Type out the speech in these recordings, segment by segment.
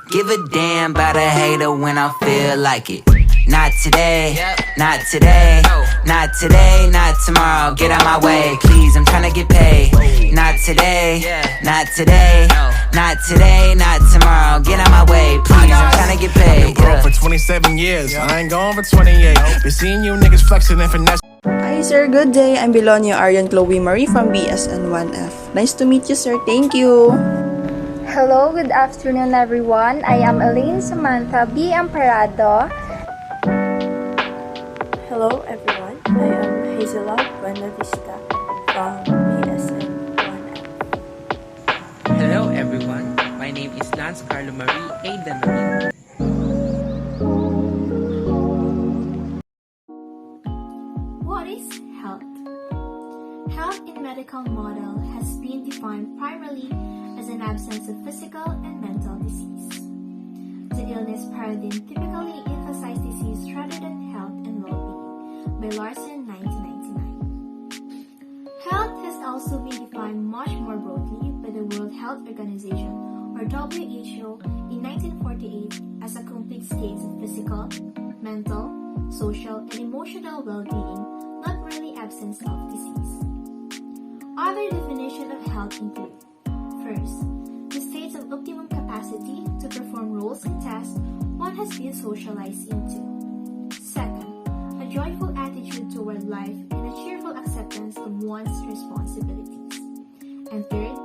Give a damn about a hater when I feel like it. Not today, not today, not today, not tomorrow. Get out my way, please, I'm tryna get paid. Not today, not today, not today, not tomorrow. Get out my way, please, I'm tryna get paid. I've been broke for 27 years, I ain't going for 28. Been seeing you niggas flexing and finesse. Hi sir, good day. I'm Belonio Arian Chloe Marie from BSN1F. Nice to meet you sir, thank you. Hello, good afternoon everyone. I am Elaine Samantha B. Amparado. Hello everyone, I am Hazelot Buenavista from BSN1F. Hello everyone, my name is Lance Carlo Marie Aidan Marie. What is health? Health in medical model has been defined primarily as an absence of physical and mental disease. The illness paradigm typically emphasizes disease rather than health and well-being by Larson 1999. Health has also been defined much more broadly by the World Health Organization or WHO in 1948 as a complete state of physical, mental, social, and emotional well-being, not merely absence of disease. Other definitions of health include: first, the states of optimum capacity to perform roles and tasks one has been socialized into. Second, a joyful attitude toward life and a cheerful acceptance of one's responsibilities. And third,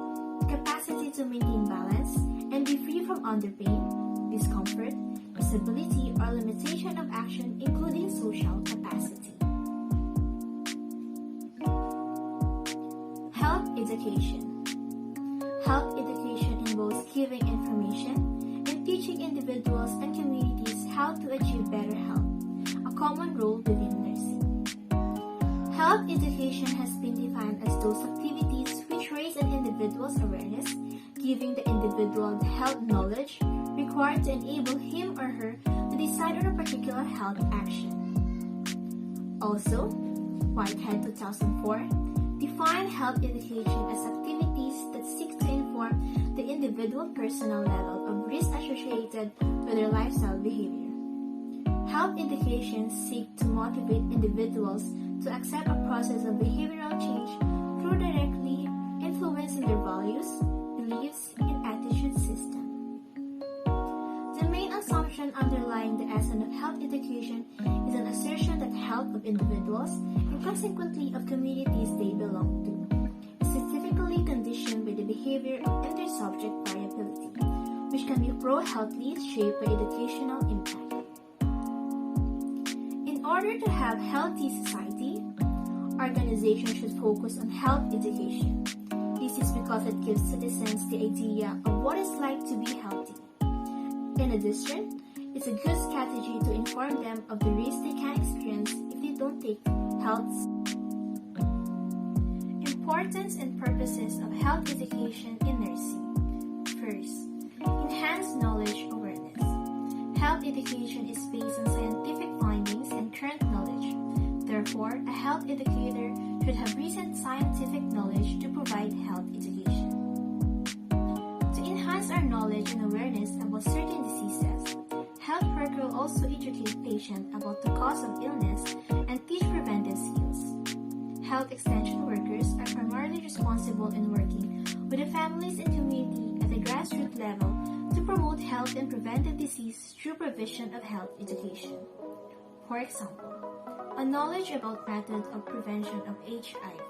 the capacity to maintain balance and be free from underpain, discomfort, disability, or limitation of action, including social capacity. Health education. Health education involves giving information and teaching individuals and communities how to achieve better health, a common role within nursing. Health education has been defined as those activities which raise an individual's awareness, giving the individual the health knowledge required to enable him or her to decide on a particular health action. Also, Whitehead 2004 defined health education as activities that seek to inform the individual personal level of risk associated with their lifestyle behavior. Health education seeks to motivate individuals to accept a process of behavioral change through directly influencing their values, beliefs, and attitude system. The main assumption underlying the essence of health education is an assertion that health of individuals, and consequently of communities they belong to, is specifically conditioned by the behavior and their subject variability, which can be pro-healthily shaped by educational impact. In order to have healthy society, organizations should focus on health education. This is because it gives citizens the idea of what it's like to be healthy. In addition, it's a good strategy to inform them of the risks they can experience if they don't take health. Importance and purposes of health education in nursing. First, enhance knowledge awareness. Health education is based on scientific findings and current knowledge. Therefore, a health educator should have recent scientific knowledge to provide health education. To enhance our knowledge and awareness about certain diseases, health workers will also educate patients about the cause of illness and teach preventive skills. Health extension workers are primarily responsible in working with the families and community at the grassroots level to promote health and preventive disease through provision of health education. For example, a knowledge about methods of prevention of HIV.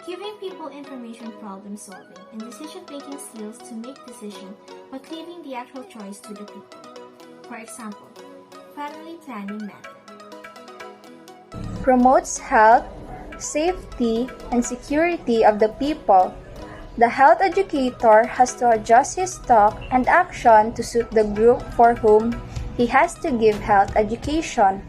Giving people information problem solving and decision-making skills to make decisions but leaving the actual choice to the people. For example, family planning method. Promotes health, safety, and security of the people. The health educator has to adjust his talk and action to suit the group for whom he has to give health education.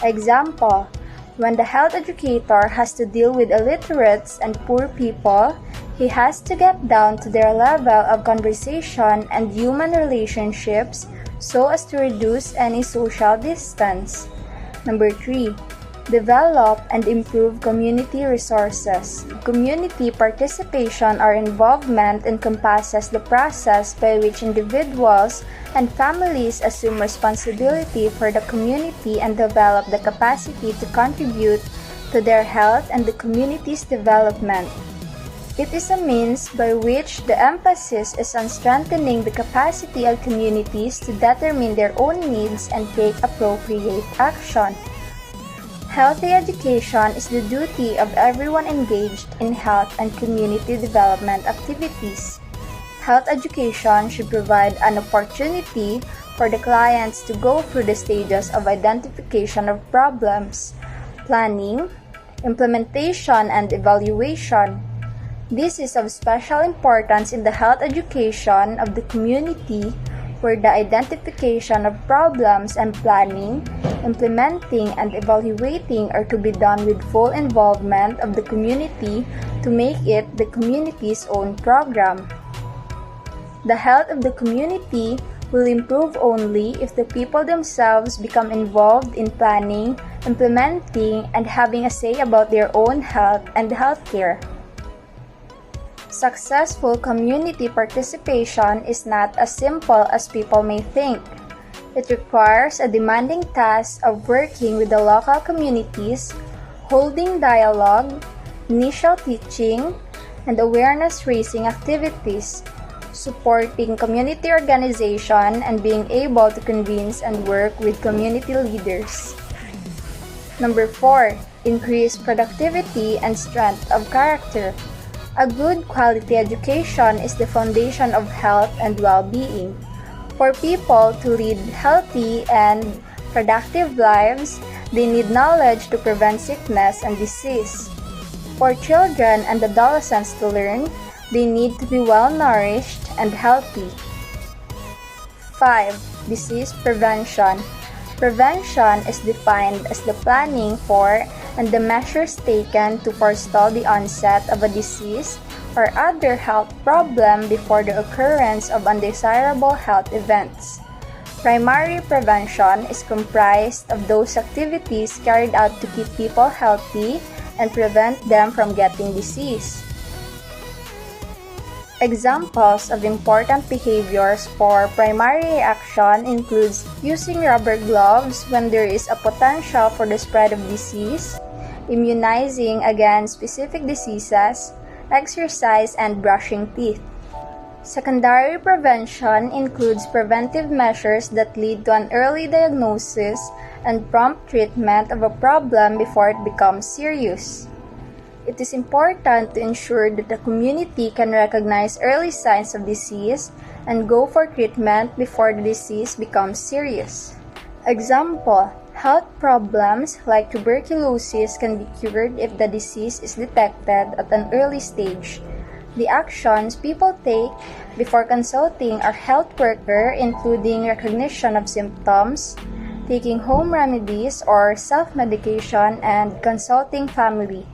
Example, when the health educator has to deal with illiterates and poor people, he has to get down to their level of conversation and human relationships so as to reduce any social distance. Number 3. Develop and improve community resources. Community participation or involvement encompasses the process by which individuals and families assume responsibility for the community and develop the capacity to contribute to their health and the community's development. It is a means by which the emphasis is on strengthening the capacity of communities to determine their own needs and take appropriate action. Healthy education is the duty of everyone engaged in health and community development activities. Health education should provide an opportunity for the clients to go through the stages of identification of problems, planning, implementation, and evaluation. This is of special importance in the health education of the community, where the identification of problems and planning, implementing, and evaluating are to be done with full involvement of the community to make it the community's own program. The health of the community will improve only if the people themselves become involved in planning, implementing, and having a say about their own health and healthcare. Successful community participation is not as simple as people may think. It requires a demanding task of working with the local communities, holding dialogue, initial teaching, and awareness-raising activities, supporting community organization, and being able to convince and work with community leaders. Number 4. Increase productivity and strength of character. A good quality education is the foundation of health and well-being. For people to lead healthy and productive lives, they need knowledge to prevent sickness and disease. For children and adolescents to learn, they need to be well-nourished and healthy. 5. Disease prevention. Prevention is defined as the planning for and the measures taken to forestall the onset of a disease or other health problem before the occurrence of undesirable health events. Primary prevention is comprised of those activities carried out to keep people healthy and prevent them from getting disease. Examples of important behaviors for primary action includes using rubber gloves when there is a potential for the spread of disease, immunizing against specific diseases, exercise, and brushing teeth. Secondary prevention includes preventive measures that lead to an early diagnosis and prompt treatment of a problem before it becomes serious. It is important to ensure that the community can recognize early signs of disease and go for treatment before the disease becomes serious. Example: health problems like tuberculosis can be cured if the disease is detected at an early stage. The actions people take before consulting a health worker, including recognition of symptoms, taking home remedies or self-medication, and consulting family.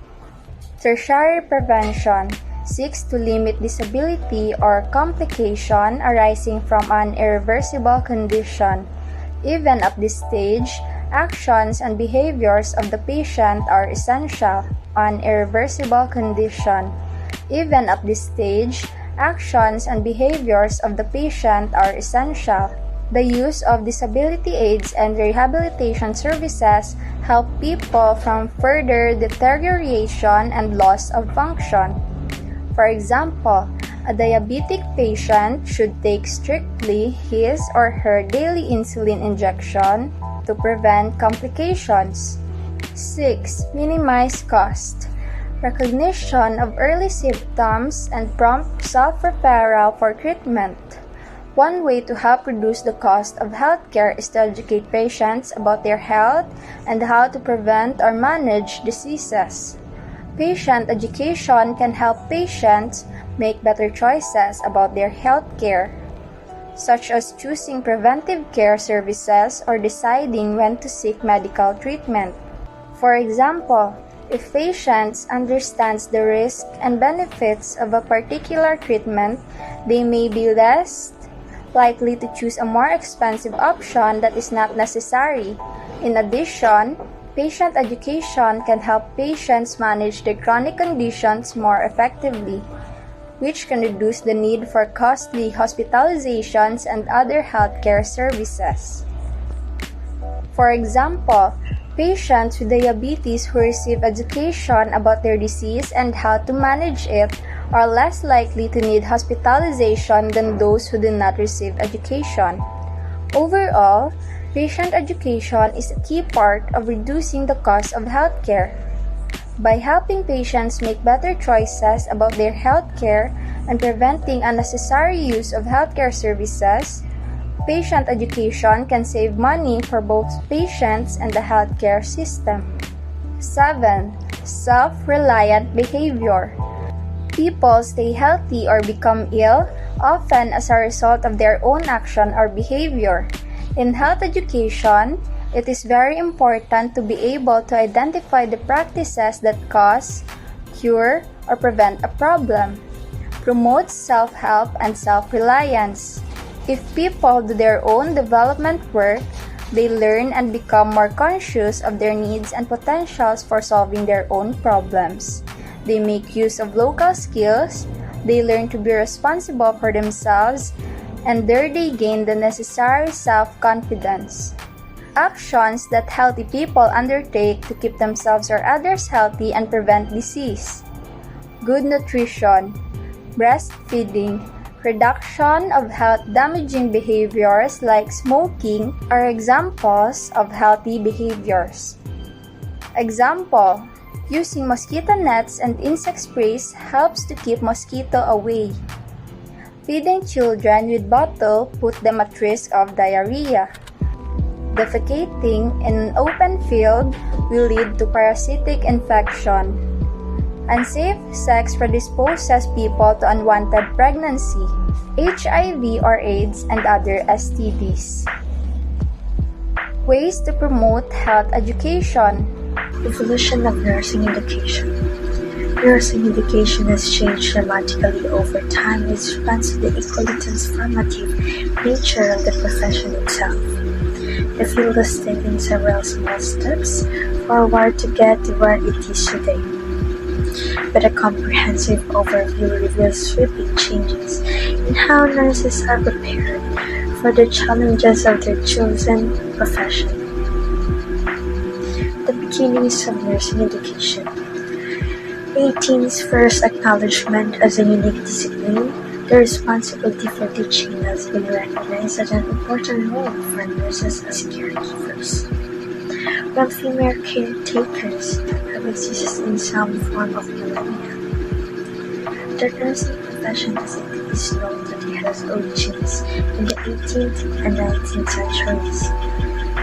Tertiary prevention seeks to limit disability or complication arising from an irreversible condition. Even at this stage, actions and behaviors of the patient are essential. An irreversible condition. Even at this stage, actions and behaviors of the patient are essential. The use of disability aids and rehabilitation services help people from further deterioration and loss of function. For example, a diabetic patient should take strictly his or her daily insulin injection to prevent complications. 6. Minimize cost. Recognition of early symptoms and prompt self-referral for treatment. One way to help reduce the cost of healthcare is to educate patients about their health and how to prevent or manage diseases. Patient education can help patients make better choices about their healthcare, such as choosing preventive care services or deciding when to seek medical treatment. For example, if patients understand the risks and benefits of a particular treatment, they may be less likely to choose a more expensive option that is not necessary. In addition, Patient education can help patients manage their chronic conditions more effectively, which can reduce the need for costly hospitalizations and other healthcare services. For example, patients with diabetes who receive education about their disease and how to manage it are less likely to need hospitalization than those who do not receive education. Overall, patient education is a key part of reducing the cost of healthcare. By helping patients make better choices about their healthcare and preventing unnecessary use of healthcare services, patient education can save money for both patients and the healthcare system. 7. Self-reliant behavior. People stay healthy or become ill often as a result of their own action or behavior. In health education, it is very important to be able to identify the practices that cause, cure, or prevent a problem. Promotes self-help and self-reliance. If people do their own development work, they learn and become more conscious of their needs and potentials for solving their own problems. They make use of local skills, they learn to be responsible for themselves, and there they gain the necessary self-confidence. Actions that healthy people undertake to keep themselves or others healthy and prevent disease. Good nutrition, breastfeeding, reduction of health-damaging behaviors like smoking are examples of healthy behaviors. Example: using mosquito nets and insect sprays helps to keep mosquito away. Feeding children with bottle put them at risk of diarrhea. Defecating in an open field will lead to parasitic infection. Unsafe sex predisposes people to unwanted pregnancy, HIV or AIDS, and other STDs. Ways to promote health education. Evolution of nursing education. Nursing education has changed dramatically over time in response to the equally transformative nature of the profession itself. The field has taken several small steps forward to get to where it is today. But a comprehensive overview reveals sweeping changes in how nurses are prepared for the challenges of their chosen profession. The beginnings of nursing education. 18's first acknowledgement as a unique discipline, the responsibility for teaching has been recognized as an important role for nurses as caregivers. While female caretakers have existed in some form of millennia, the nursing profession as it is known that it has origins in the 18th and 19th centuries.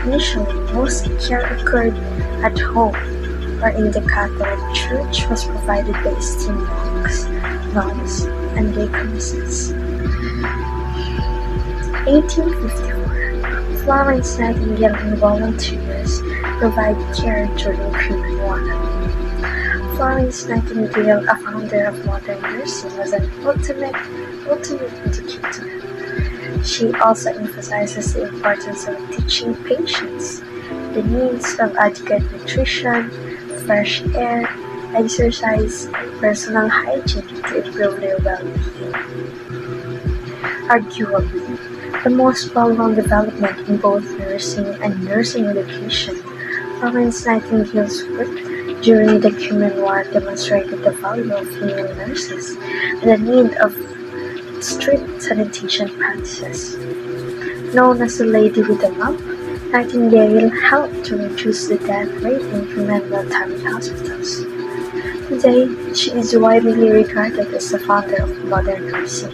Initially, most care occurred at home, wherein the Catholic Church was provided by esteemed monks, nuns, and laicresses. 1854, Florence Nightingale and volunteers provide care during Crimean War. Florence Nightingale, a founder of modern nursing, was an ultimate educator. She also emphasizes the importance of teaching patients the needs of adequate nutrition, fresh air, exercise, and personal hygiene to improve their well-being. Arguably, the most well-known development in both nursing and nursing education, Florence Nightingale's work during the Crimean War demonstrated the value of female nurses and the need of strict sanitation practices. Known as the Lady with the Mop, Nightingale helped to reduce the death rate in Crimean military hospitals. Today, she is widely regarded as the founder of modern nursing.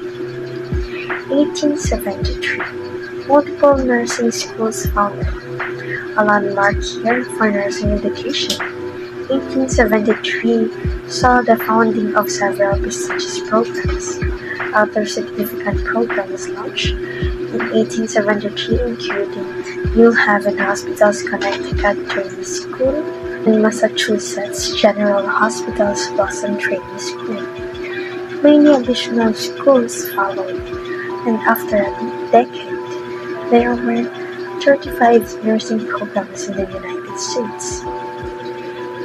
1873, multiple nursing schools founded, a landmark year for nursing education. 1873 saw the founding of several prestigious programs. Other significant programs launched in 1873 including New Haven Hospital's Connecticut Training School and Massachusetts General Hospital's Boston Training School. Many additional schools followed, and after a decade, there were 35 nursing programs in the United States.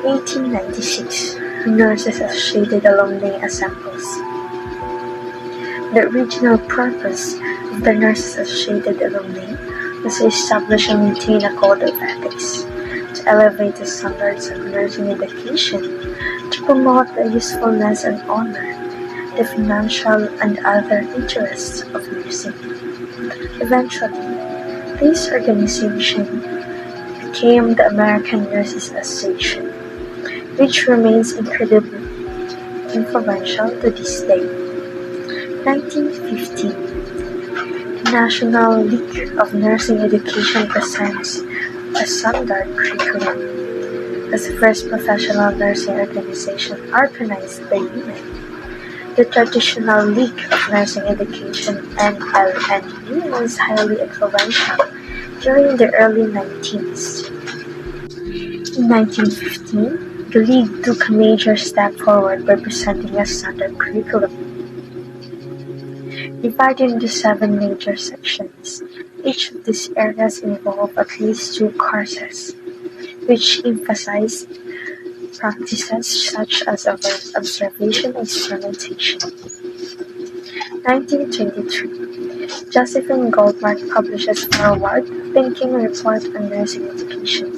1896, the Nurses Associated Alumni assembles. The original purpose of the Nurses Associated Alumni was to establish and maintain a code of ethics, to elevate the standards of nursing education, to promote the usefulness and honor the financial and other interests of nursing. Eventually, this organization became the American Nurses Association, which remains incredibly influential to this day. 1915, the National League of Nursing Education presents a standard curriculum as the first professional nursing organization organized by women. The traditional League of Nursing Education (NLNE) was highly influential during the early 19th. In 1915, the League took a major step forward by presenting a standard curriculum. Divided into 7 major sections, each of these areas involved at least 2 courses, which emphasized practices such as observation and experimentation. 1923, Josephine Goldmark publishes Forward Thinking Report on Nursing Education.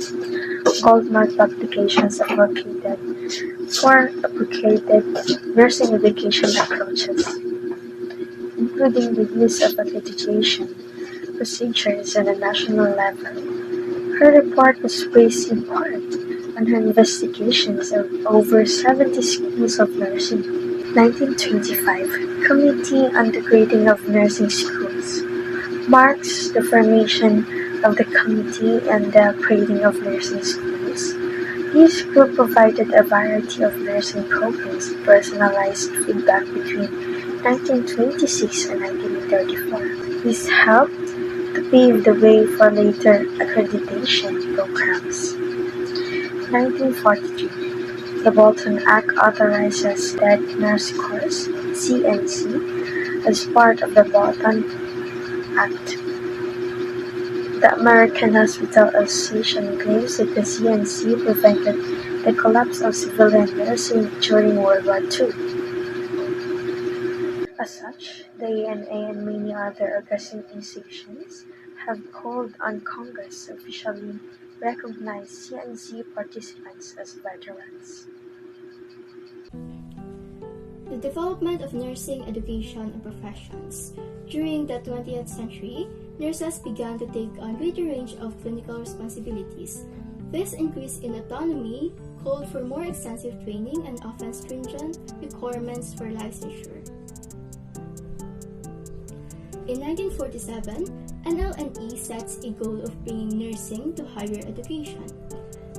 Goldmark publications advocated for appropriated nursing education approaches, including the use of accreditation procedures on a national level. Her report was based in part on her investigations of over 70 schools of nursing. 1925, Committee on the Grading of Nursing Schools marks the formation of the Committee on the Grading of Nursing Schools. This group provided a variety of nursing programs and personalized feedback between 1926 and 1934. This helped to pave the way for later accreditation programs. 1943, the Bolton Act authorizes that nurse course (CNC) as part of the Bolton Act. The American Hospital Association claims that the CNC prevented the collapse of civilian nursing during World War II. As such, the ANA and many other organizations have called on Congress to officially recognize CNC participants as veterans. The development of nursing education and professions. During the 20th century, nurses began to take on a greater range of clinical responsibilities. This increase in autonomy called for more extensive training and often stringent requirements for licensure. In 1947, NLNE sets a goal of bringing nursing to higher education.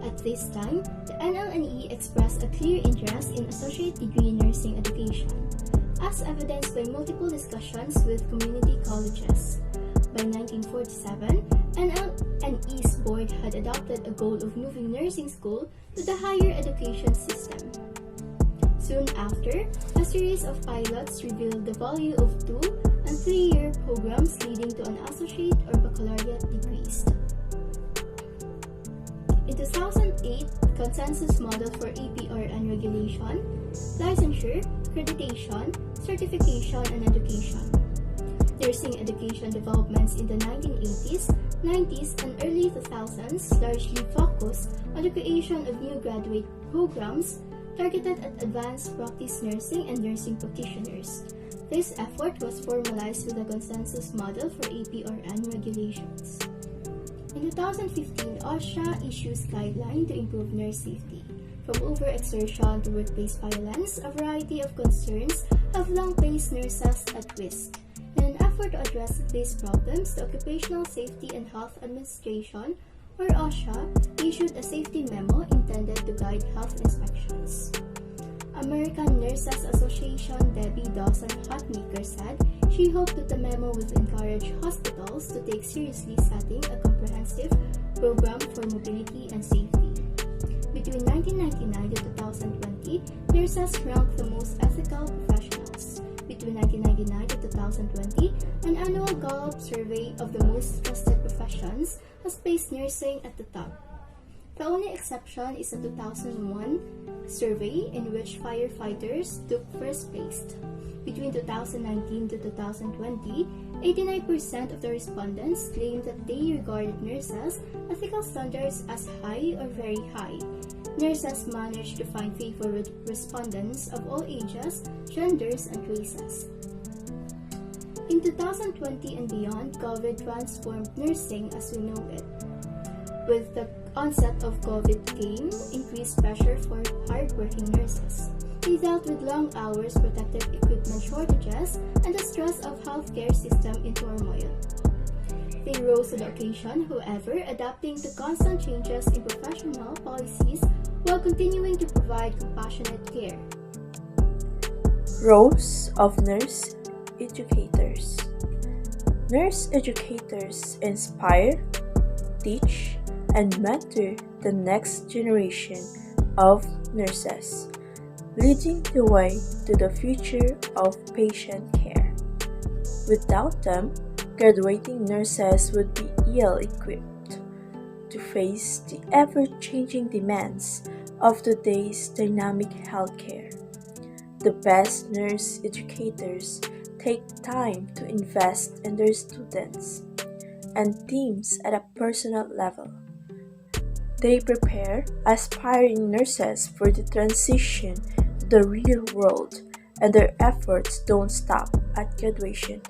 At this time, the NLNE expressed a clear interest in associate degree nursing education, as evidenced by multiple discussions with community colleges. By 1947, NLNE's board had adopted a goal of moving nursing school to the higher education system. Soon after, a series of pilots revealed the value of 2- and 3-year programs leading to an associate or baccalaureate degrees. In 2008, consensus model for APR and regulation, licensure, accreditation, certification, and education. Nursing education developments in the 1980s, 90s, and early 2000s largely focused on the creation of new graduate programs targeted at advanced practice nursing and nursing practitioners. This effort was formalized with a consensus model for APR and regulations. In 2015, OSHA issues guidelines to improve nurse safety. From overexertion to workplace violence, a variety of concerns have long placed nurses at risk. In an effort to address these problems, the Occupational Safety and Health Administration, or OSHA, issued a safety memo intended to guide health inspections. American Nurses Association Debbie Dawson-Hutmaker said she hoped that the memo would encourage hospitals to take seriously setting a comprehensive program for mobility and safety. Between 1999 to 2020, nurses ranked the most ethical professionals. Between 1999 to 2020, an annual Gallup survey of the most trusted professions has placed nursing at the top. The only exception is a 2001 survey in which firefighters took first place. Between 2019 to 2020, 89% of the respondents claimed that they regarded nurses' ethical standards as high or very high. Nurses managed to find favor with respondents of all ages, genders, and races. In 2020 and beyond, COVID transformed nursing as we know it. With the onset of COVID came increased pressure for hardworking nurses. They dealt with long hours, protective equipment shortages, and the stress of healthcare system in turmoil. They rose to the occasion, however, adapting to constant changes in professional policies while continuing to provide compassionate care. Roles of nurse educators. Nurse educators inspire, teach, and mentor the next generation of nurses, leading the way to the future of patient care. Without them, graduating nurses would be ill-equipped to face the ever-changing demands of today's dynamic healthcare. The best nurse educators take time to invest in their students and teams at a personal level. They prepare aspiring nurses for the transition to the real world, and their efforts don't stop at graduation.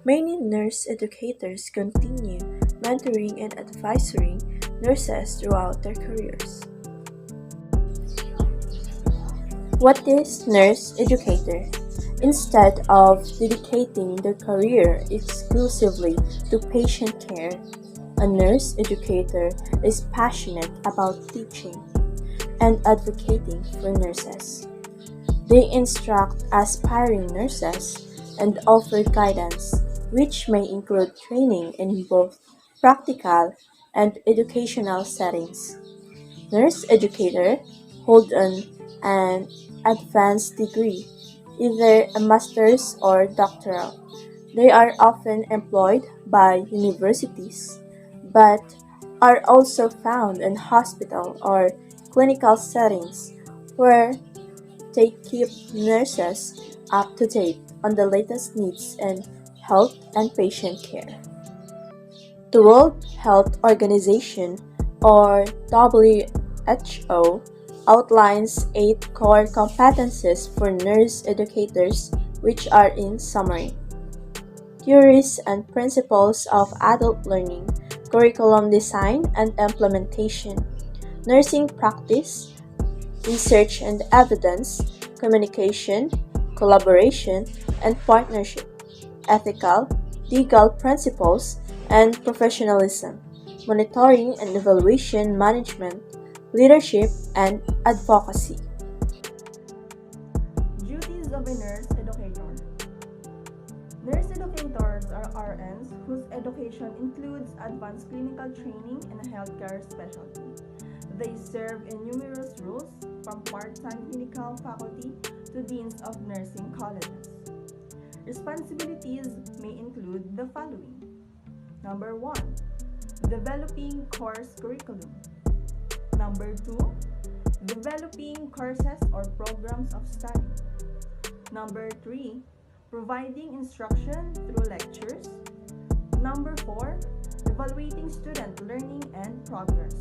Many nurse educators continue mentoring and advising nurses throughout their careers. What is nurse educator? Instead of dedicating their career exclusively to patient care, a nurse educator is passionate about teaching and advocating for nurses. They instruct aspiring nurses and offer guidance, which may include training in both practical and educational settings. Nurse educators hold an advanced degree, either a master's or doctoral. They are often employed by universities, but are also found in hospital or clinical settings where they keep nurses up to date on the latest needs in health and patient care. The World Health Organization, or WHO, outlines 8 core competencies for nurse educators, which are in summary: theories and principles of adult learning, curriculum design and implementation, nursing practice, research and evidence, communication, collaboration and partnership, ethical, legal principles, and professionalism, monitoring and evaluation management, leadership, and advocacy. Duties of a nurse educator. Nurse educators are RNs whose education includes advanced clinical training in a healthcare specialty. They serve in numerous roles, from part-time clinical faculty to deans of nursing colleges. Responsibilities may include the following. Number 1. Developing course curriculum. Number 2. Developing courses or programs of study. Number 3. Providing instruction through lectures. Number 4. Evaluating student learning and progress.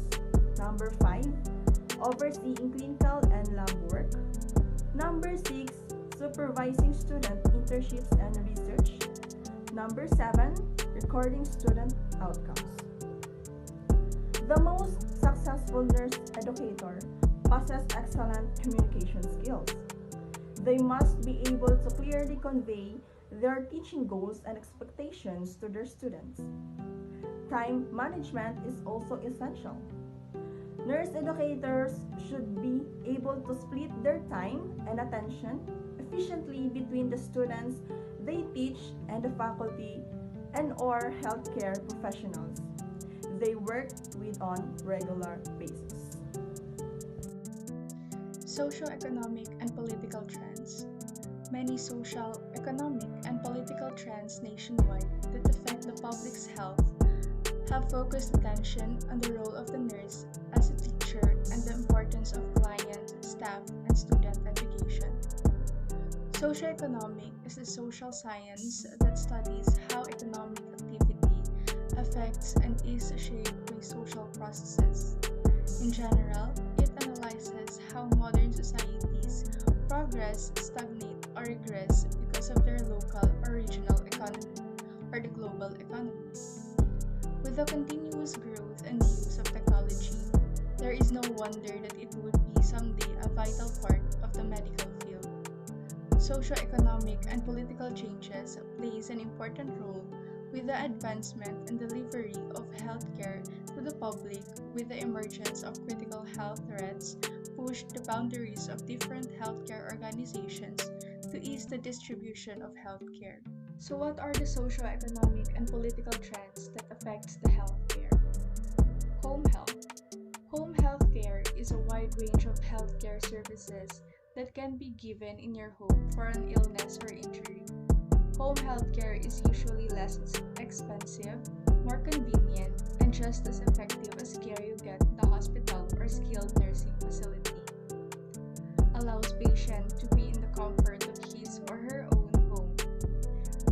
Number 5. Overseeing clinical and lab work. Number 6. Supervising student internships and research. Number 7. Recording student outcomes. The most successful nurse educator possess excellent communication skills. They must be able to clearly convey their teaching goals and expectations to their students. Time management is also essential. Nurse educators should be able to split their time and attention efficiently between the students they teach and the faculty and/or healthcare professionals they work with on regular basis. Socioeconomic and political trends. Many social, economic, and political trends nationwide that affect the public's health have focused attention on the role of the nurse as a teacher. culture, and the importance of client, staff, and student education. Socioeconomic is a social science that studies how economic activity affects and is shaped by social processes. In general, it analyzes how modern societies progress, stagnate, or regress because of their local or regional economy, or the global economy. With the continuous growth and use of technology, there is no wonder that it would be someday a vital part of the medical field. Socioeconomic and political changes plays an important role with the advancement and delivery of healthcare to the public. With the emergence of critical health threats, pushed the boundaries of different healthcare organizations to ease the distribution of healthcare. So what are the socio-economic and political trends that affects the healthcare? Home health. Home healthcare is a wide range of healthcare services that can be given in your home for an illness or injury. Home healthcare is usually less expensive, more convenient, and just as effective as care you get in the hospital or skilled nursing facility. Allows patient to be in the comfort of his or her own home.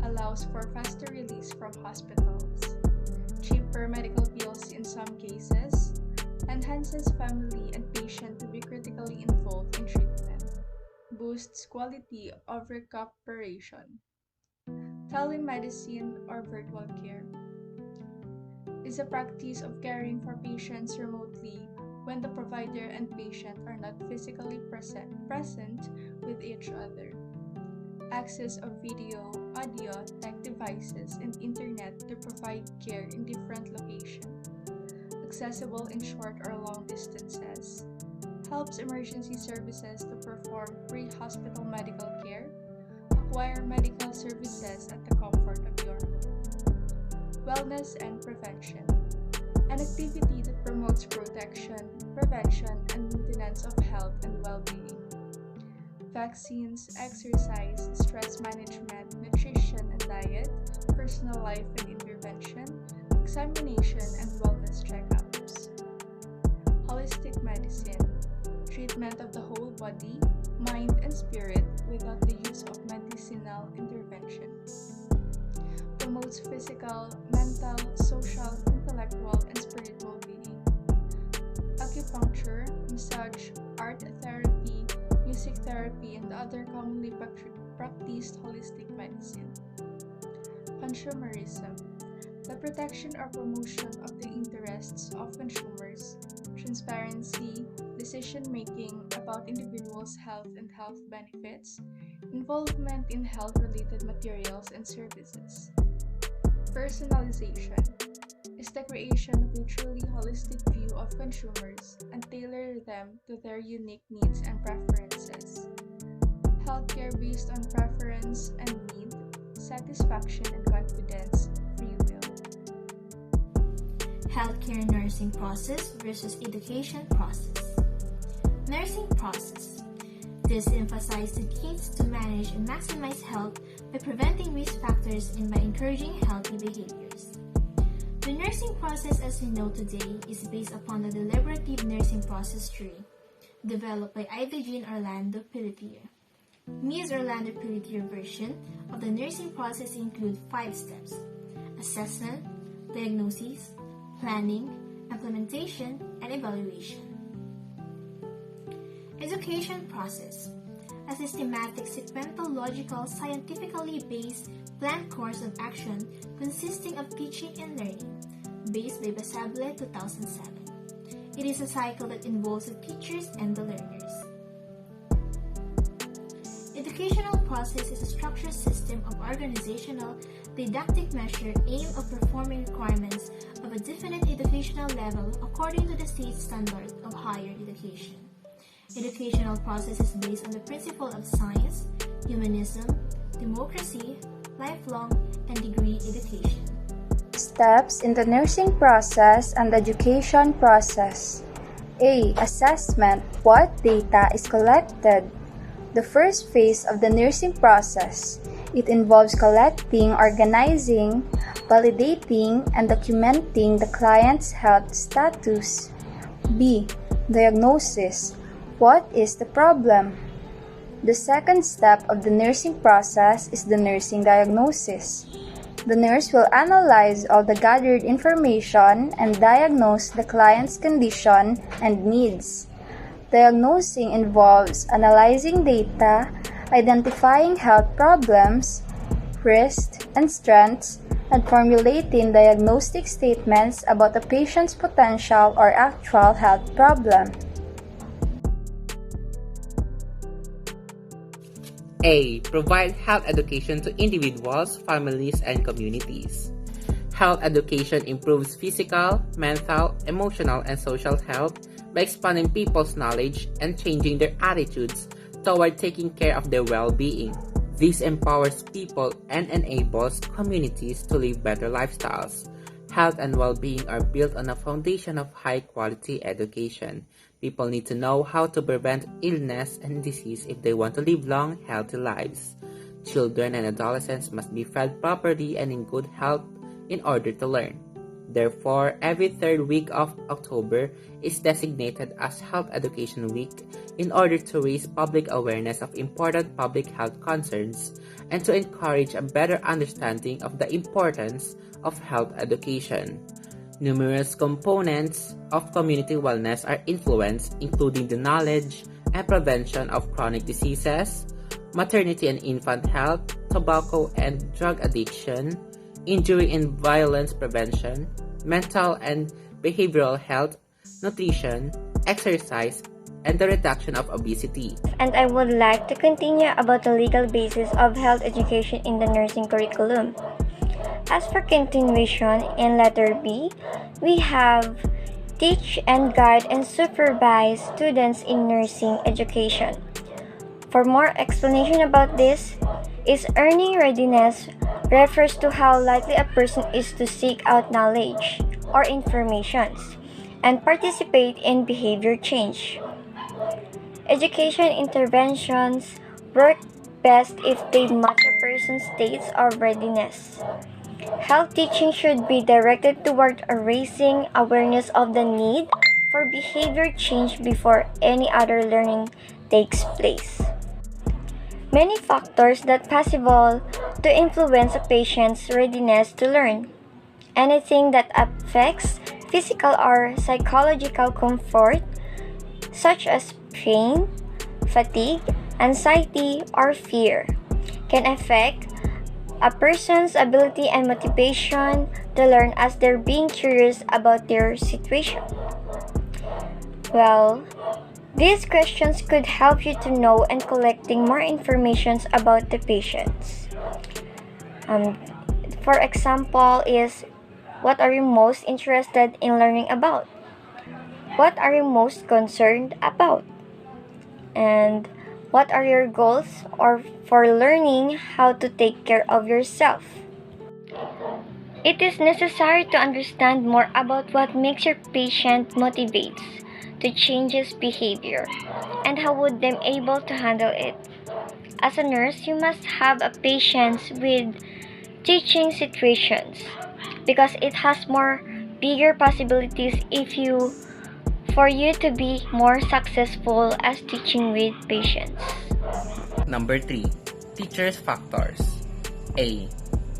Allows for faster release from hospitals. Cheaper medical bills in some cases. Enhances family and patient to be critically involved in treatment. Boosts quality of recuperation. Telemedicine or virtual care is a practice of caring for patients remotely when the provider and patient are not physically present with each other. Access of video, audio, tech devices, and internet to provide care in different locations. Accessible in short or long distances. Helps emergency services to perform pre-hospital medical care. Acquire medical services at the comfort of your home. Wellness and prevention. An activity that promotes protection, prevention, and maintenance of health and well-being. Vaccines, exercise, stress management, nutrition and diet, personal life and intervention, examination and wellness checkups. Holistic medicine. Treatment of the whole body, mind, and spirit without the use of medicinal intervention. Promotes physical, mental, social, intellectual, and spiritual being. Acupuncture, massage, art therapy, music therapy, and other commonly practiced holistic medicine. Consumerism. The protection or promotion of the interests of consumers, transparency, decision-making about individuals' health and health benefits, involvement in health-related materials and services. Personalization is the creation of a truly holistic view of consumers and tailor them to their unique needs and preferences. Healthcare based on preference and need, satisfaction and confidence, free will. Healthcare nursing process versus education process. Nursing process. This emphasizes the needs to manage and maximize health by preventing risk factors and by encouraging healthy behaviors. The nursing process as we know today is based upon the deliberative nursing process tree developed by Ida Jean Orlando Pelletier. Ms. Orlando Pelletier version of the nursing process include 5 steps: assessment, diagnosis, planning, implementation, and evaluation. Education process. A systematic, sequential, logical, scientifically based planned course of action consisting of teaching and learning, based by Basable 2007. It is a cycle that involves the teachers and the learners. Educational process is a structured system of organizational, didactic measure aimed at performing requirements of a definite educational level according to the state standard of higher education. Educational process is based on the principle of science, humanism, democracy, lifelong, and degree education. Steps in the nursing process and education process. A. Assessment. What data is collected? The first phase of the nursing process. It involves collecting, organizing, validating, and documenting the client's health status. B. Diagnosis. What is the problem? The second step of the nursing process is the nursing diagnosis. The nurse will analyze all the gathered information and diagnose the client's condition and needs. Diagnosing involves analyzing data, identifying health problems, risks, and strengths, and formulating diagnostic statements about the patient's potential or actual health problem. A. Provide health education to individuals, families, and communities. Health education improves physical, mental, emotional, and social health by expanding people's knowledge and changing their attitudes toward taking care of their well-being. This empowers people and enables communities to live better lifestyles. Health and well-being are built on a foundation of high-quality education. People need to know how to prevent illness and disease if they want to live long, healthy lives. Children and adolescents must be fed properly and in good health in order to learn. Therefore, every third week of October is designated as Health Education Week in order to raise public awareness of important public health concerns and to encourage a better understanding of the importance of health education. Numerous components of community wellness are influenced, including the knowledge and prevention of chronic diseases, maternity and infant health, tobacco and drug addiction, injury and violence prevention, mental and behavioral health, nutrition, exercise, and the reduction of obesity. And I would like to continue about the legal basis of health education in the nursing curriculum. As for continuation in letter B, we have teach and guide and supervise students in nursing education. For more explanation about this, is earning readiness refers to how likely a person is to seek out knowledge or informations and participate in behavior change. Education interventions work best if they match a person's states of readiness. Health teaching should be directed toward raising awareness of the need for behavior change before any other learning takes place. Many factors that possible to influence a patient's readiness to learn. Anything that affects physical or psychological comfort, such as pain, fatigue, anxiety, or fear, can affect a person's ability and motivation to learn as they're being curious about their situation. Well, these questions could help you to know and collecting more information about the patients. For example, is what are you most interested in learning about? What are you most concerned about? And what are your goals or for learning how to take care of yourself? It is necessary to understand more about what makes your patient motivates to change his behavior and how would them able to handle it. As a nurse, you must have a patience with teaching situations because it has more bigger possibilities for you to be more successful as teaching with patients. Number 3. Teachers' factors. A.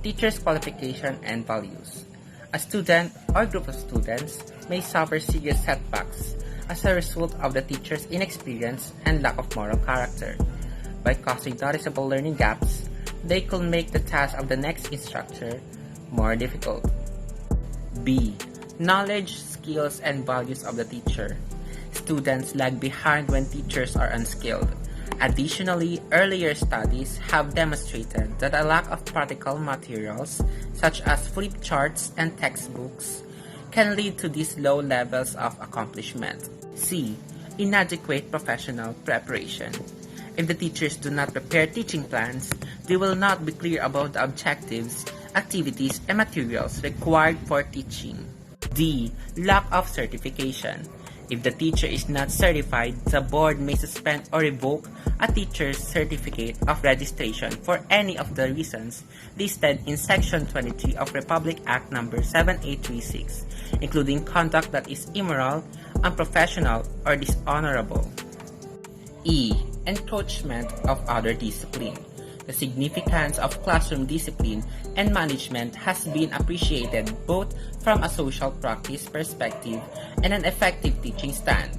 Teachers' qualification and values. A student or group of students may suffer serious setbacks as a result of the teacher's inexperience and lack of moral character. By causing noticeable learning gaps, they could make the task of the next instructor more difficult. B. Knowledge, skills, and values of the teacher. Students lag behind when teachers are unskilled. Additionally, earlier studies have demonstrated that a lack of practical materials, such as flip charts and textbooks, can lead to these low levels of accomplishment. C. Inadequate professional preparation. If the teachers do not prepare teaching plans, they will not be clear about the objectives, activities, and materials required for teaching. D. Lack of certification. If the teacher is not certified, the board may suspend or revoke a teacher's certificate of registration for any of the reasons listed in Section 23 of Republic Act No. 7836, including conduct that is immoral, unprofessional, or dishonorable. E. Encroachment of other discipline. The significance of classroom discipline and management has been appreciated both from a social practice perspective and an effective teaching stand.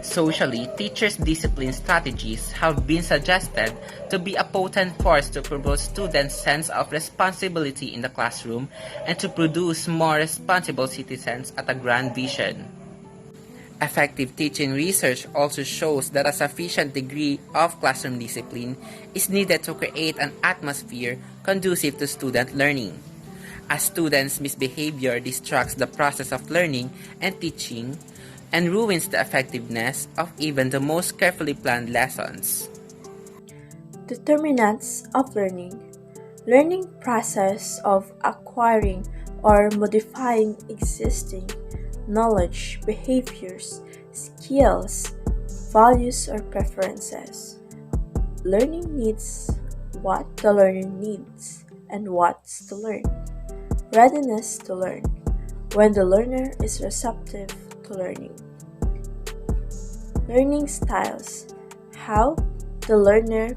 Socially, teachers' discipline strategies have been suggested to be a potent force to promote students' sense of responsibility in the classroom and to produce more responsible citizens at a grand vision. Effective teaching research also shows that a sufficient degree of classroom discipline is needed to create an atmosphere conducive to student learning. As students' misbehavior distracts the process of learning and teaching and ruins the effectiveness of even the most carefully planned lessons. Determinants of learning. Learning process of acquiring or modifying existing knowledge, behaviors, skills, values, or preferences. Learning needs what the learner needs and what's to learn. Readiness to learn, when the learner is receptive to learning. Learning styles, how the learner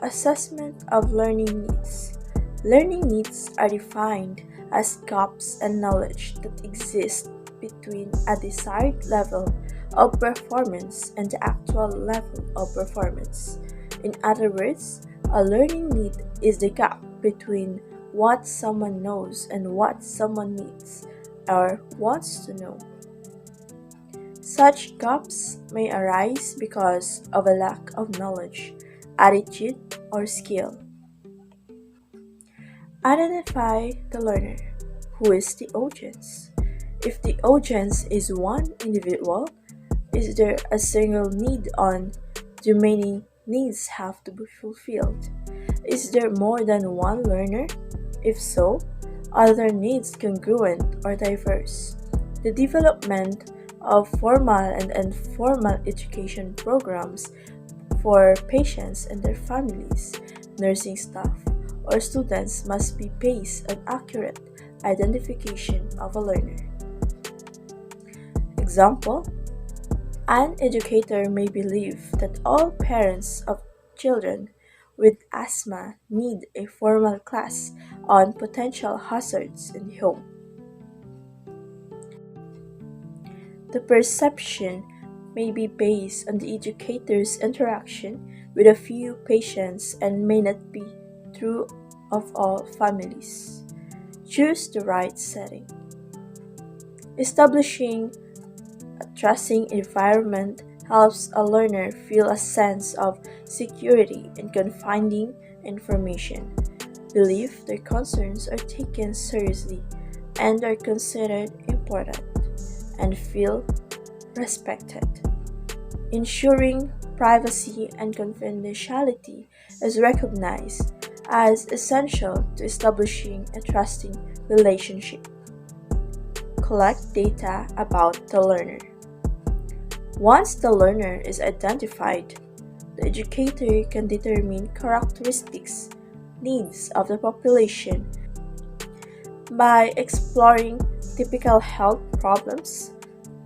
assessment of learning needs. Learning needs are defined as gaps in knowledge that exist between a desired level of performance and the actual level of performance. In other words, a learning need is the gap between what someone knows and what someone needs or wants to know. Such gaps may arise because of a lack of knowledge, attitude, or skill. Identify the learner. Who is the audience? If the audience is one individual, is there a single need on? Do many needs have to be fulfilled? Is there more than one learner? If so, are their needs congruent or diverse? The development of formal and informal education programs for patients and their families, nursing staff, or students must be based on accurate identification of a learner. Example, an educator may believe that all parents of children with asthma need a formal class on potential hazards in the home. The perception may be based on the educator's interaction with a few patients and may not be true of all families. Choose the right setting. Establishing a trusting environment helps a learner feel a sense of security in confiding information, believe their concerns are taken seriously and are considered important, and feel respected. Ensuring privacy and confidentiality is recognized as essential to establishing a trusting relationship. Collect data about the learner. Once the learner is identified, the educator can determine characteristics, needs of the population by exploring typical health problems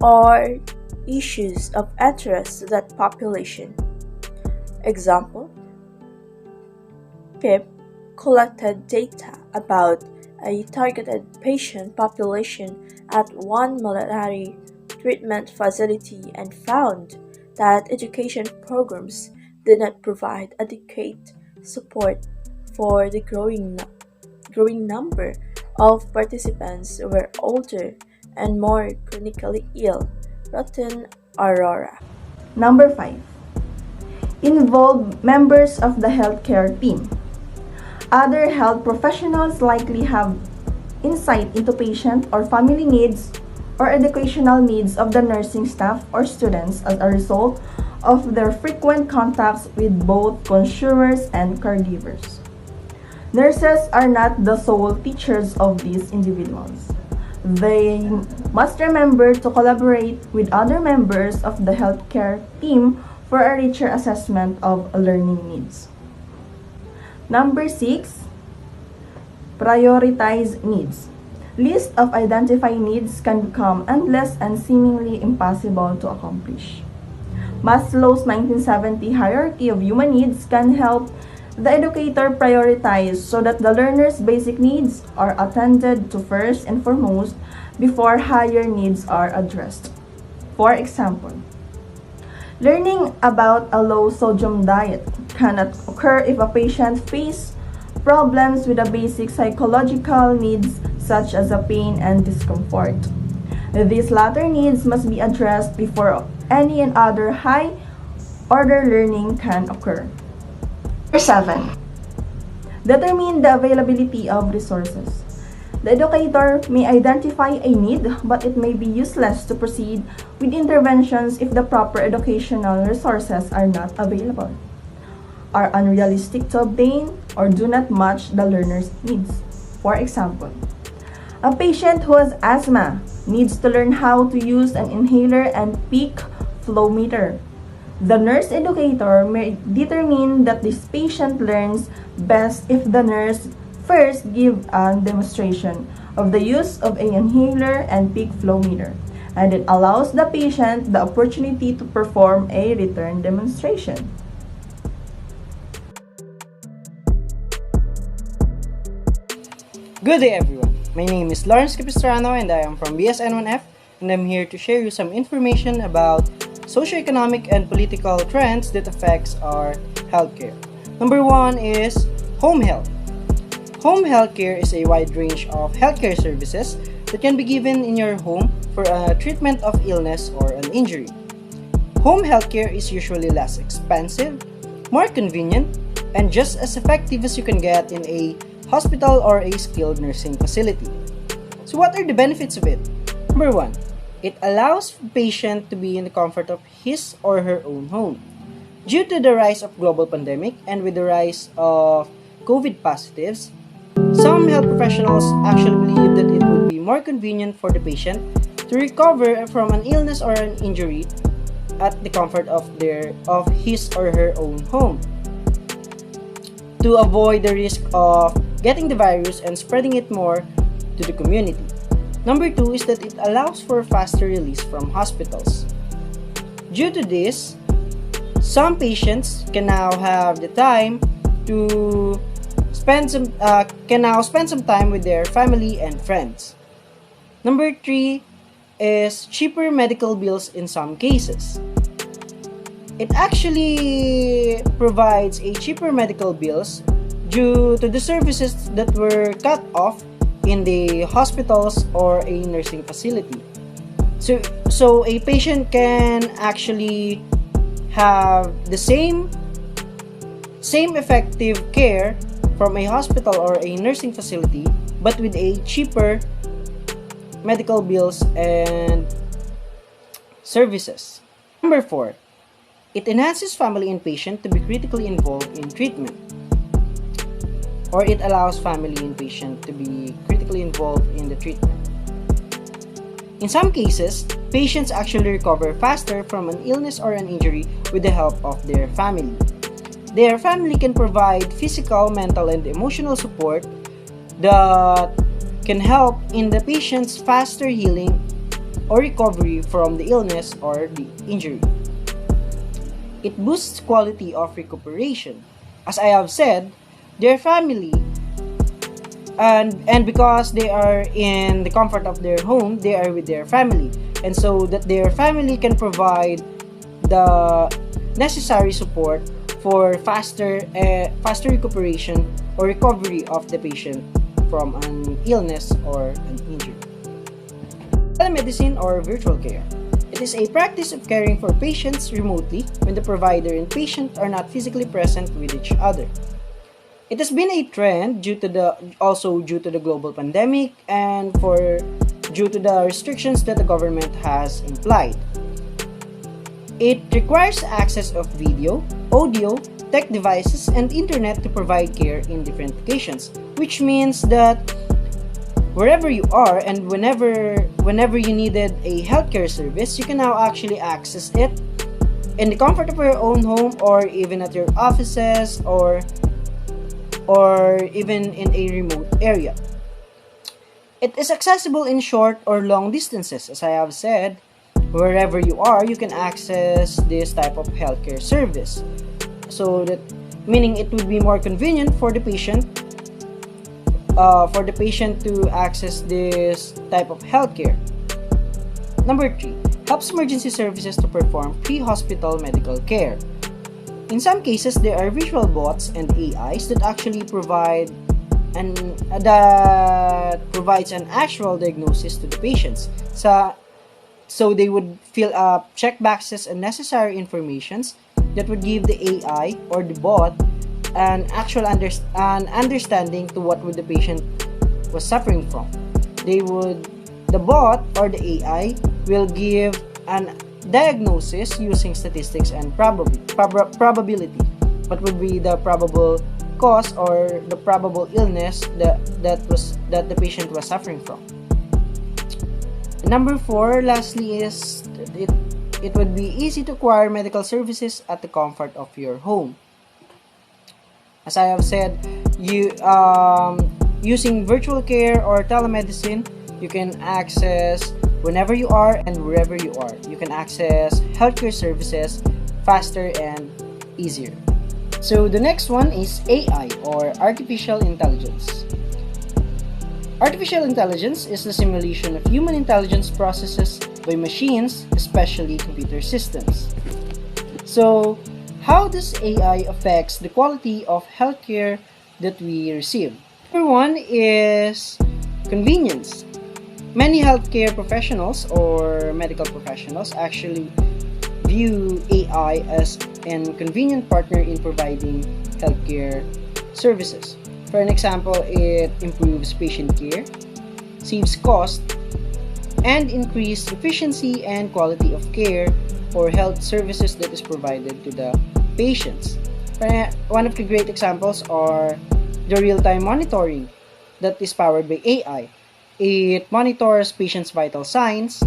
or issues of interest to that population. Example, PIP collected data about a targeted patient population at one malaria treatment facility and found that education programs did not provide adequate support for the growing number of participants who were older and more chronically ill. Rotten Aurora. Number 5. Involve members of the healthcare team. Other health professionals likely have insight into patient or family needs or educational needs of the nursing staff or students as a result of their frequent contacts with both consumers and caregivers. Nurses are not the sole teachers of these individuals. They must remember to collaborate with other members of the healthcare team for a richer assessment of learning needs. Number 6, prioritize needs. List of identified needs can become endless and seemingly impossible to accomplish. Maslow's 1970 hierarchy of human needs can help the educator prioritize so that the learner's basic needs are attended to first and foremost before higher needs are addressed. For example, learning about a low-sodium diet cannot occur if a patient faces problems with the basic psychological needs such as pain and discomfort. These latter needs must be addressed before any and other high-order learning can occur. Number 7. Determine the availability of resources. The educator may identify a need, but it may be useless to proceed with interventions if the proper educational resources are not available, are unrealistic to obtain, or do not match the learner's needs. For example, a patient who has asthma needs to learn how to use an inhaler and peak flow meter. The nurse educator may determine that this patient learns best if the nurse first gives a demonstration of the use of an inhaler and peak flow meter, and it allows the patient the opportunity to perform a return demonstration. Good day everyone, my name is Lawrence Capistrano and I am from BSN1F, and I'm here to share you some information about socioeconomic and political trends that affects our healthcare. Number 1 is home health. Home healthcare is a wide range of healthcare services that can be given in your home for a treatment of illness or an injury. Home healthcare is usually less expensive, more convenient, and just as effective as you can get in a hospital or a skilled nursing facility. So what are the benefits of it? Number 1, it allows the patient to be in the comfort of his or her own home. Due to the rise of global pandemic and with the rise of COVID positives, some health professionals actually believe that it would be more convenient for the patient to recover from an illness or an injury at the comfort of his or her own home, to avoid the risk of getting the virus and spreading it more to the community. Number 2 is that it allows for faster release from hospitals. Due to this, some patients can now have the time to spend some time with their family and friends. Number 3 is cheaper medical bills in some cases. It actually provides a cheaper medical bills due to the services that were cut off in the hospitals or a nursing facility. So a patient can actually have the same effective care from a hospital or a nursing facility, but with a cheaper medical bills and services. Number 4, it enhances family and patient to be critically involved in treatment, or it allows family and patient to be critically involved in the treatment. In some cases, patients actually recover faster from an illness or an injury with the help of their family. Their family can provide physical, mental, and emotional support that can help in the patient's faster healing or recovery from the illness or the injury. It boosts quality of recuperation. As I have said, their family, and because they are in the comfort of their home, they are with their family, and so that their family can provide the necessary support for faster recuperation or recovery of the patient from an illness or an injury. Telemedicine or virtual care. It is a practice of caring for patients remotely when the provider and patient are not physically present with each other. It has been a trend due to the global pandemic and due to the restrictions that the government has implied. It requires access of video, audio, tech devices, and internet to provide care in different locations, which means that wherever you are and whenever you needed a healthcare service, you can now actually access it in the comfort of your own home, or even at your offices, or even in a remote area. It is accessible in short or long distances. As I have said, wherever you are, you can access this type of healthcare service. So that meaning it would be more convenient for the patient to access this type of healthcare. Number 3, helps emergency services to perform pre-hospital medical care. In some cases, there are virtual bots and AIs that actually provides an actual diagnosis to the patients. So they would fill up check boxes and necessary informations that would give the AI or the bot an actual understanding to what would the patient was suffering from. The bot or the AI will give an diagnosis using statistics and probability. What would be the probable cause or the probable illness that the patient was suffering from. Number 4, lastly, is it would be easy to acquire medical services at the comfort of your home. As I have said, using virtual care or telemedicine, you can access whenever you are and wherever you are. You can access healthcare services faster and easier. So the next one is AI, or artificial intelligence. Artificial intelligence is the simulation of human intelligence processes by machines, especially computer systems. So, how does AI affects the quality of healthcare that we receive? Number 1 is convenience. Many healthcare professionals or medical professionals actually view AI as an convenient partner in providing healthcare services. For an example, it improves patient care, saves cost, and increases efficiency and quality of care for health services that is provided to the patients. One of the great examples are the real-time monitoring that is powered by AI. It monitors patients' vital signs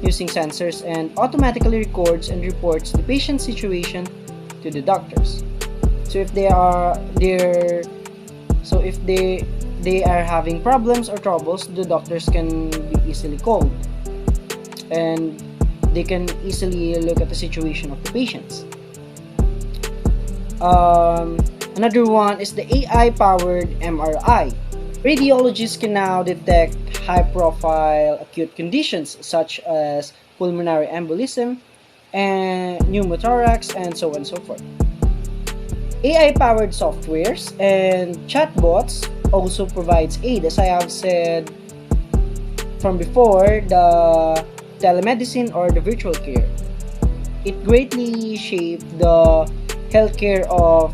using sensors and automatically records and reports the patient's situation to the doctors. So if they are having problems or troubles, the doctors can be easily called and they can easily look at the situation of the patients. Another one is the AI-powered MRI. Radiologists can now detect high-profile acute conditions such as pulmonary embolism and pneumothorax and so on and so forth. AI-powered softwares and chatbots also provides aid. As I have said from before, the telemedicine or the virtual care, it greatly shaped the healthcare of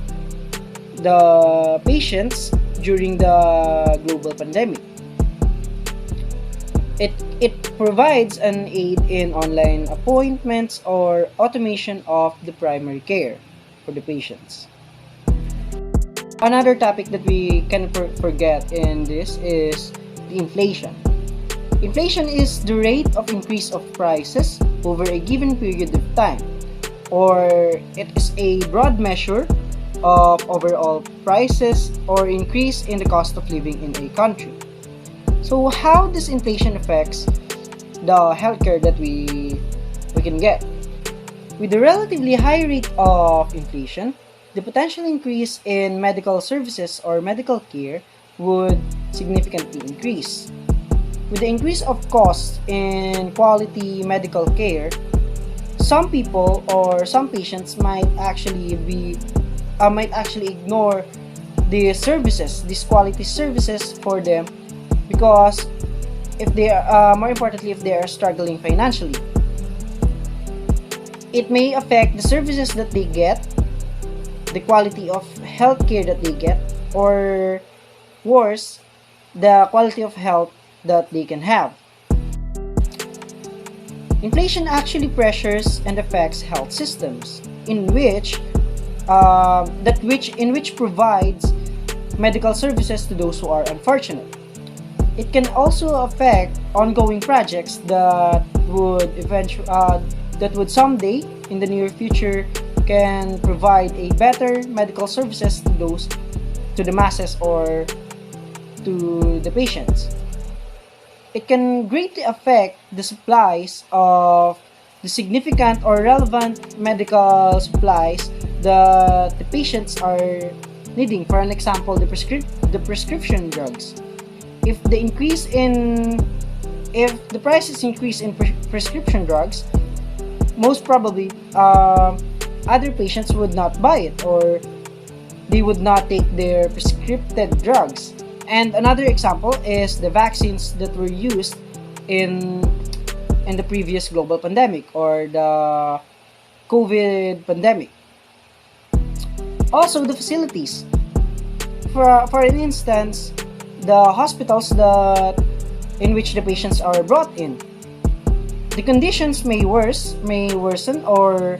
the patients during the global pandemic. It provides an aid in online appointments or automation of the primary care for the patients. Another topic that we cannot forget in this is the inflation. Inflation is the rate of increase of prices over a given period of time, or it is a broad measure of overall prices or increase in the cost of living in a country. So how this inflation affects the healthcare that we can get? With the relatively high rate of inflation, the potential increase in medical services or medical care would significantly increase. With the increase of costs in quality medical care, some people or some patients might actually ignore the services, these quality services for them, because if they are more importantly, if they are struggling financially, it may affect the services that they get, the quality of healthcare that they get, or worse, the quality of health that they can have. Inflation actually pressures and affects health systems in which provides medical services to those who are unfortunate. It can also affect ongoing projects that would someday in the near future can provide a better medical services to the masses or to the patients. it can greatly affect the supplies of the significant or relevant medical supplies that the patients are needing. For an example, the prescription drugs. If the prices increase in prescription drugs, most probably other patients would not buy it, or they would not take their prescripted drugs. And another example is the vaccines that were used in the previous global pandemic, or the COVID pandemic. Also, the facilities. For an instance, the hospitals in which the patients are brought in. The conditions may worsen, or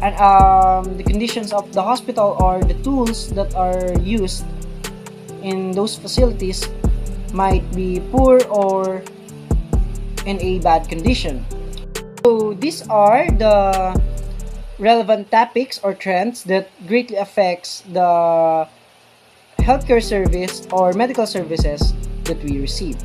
the conditions of the hospital or the tools that are used in those facilities might be poor or in a bad condition. So these are the relevant topics or trends that greatly affects the healthcare service or medical services that we receive.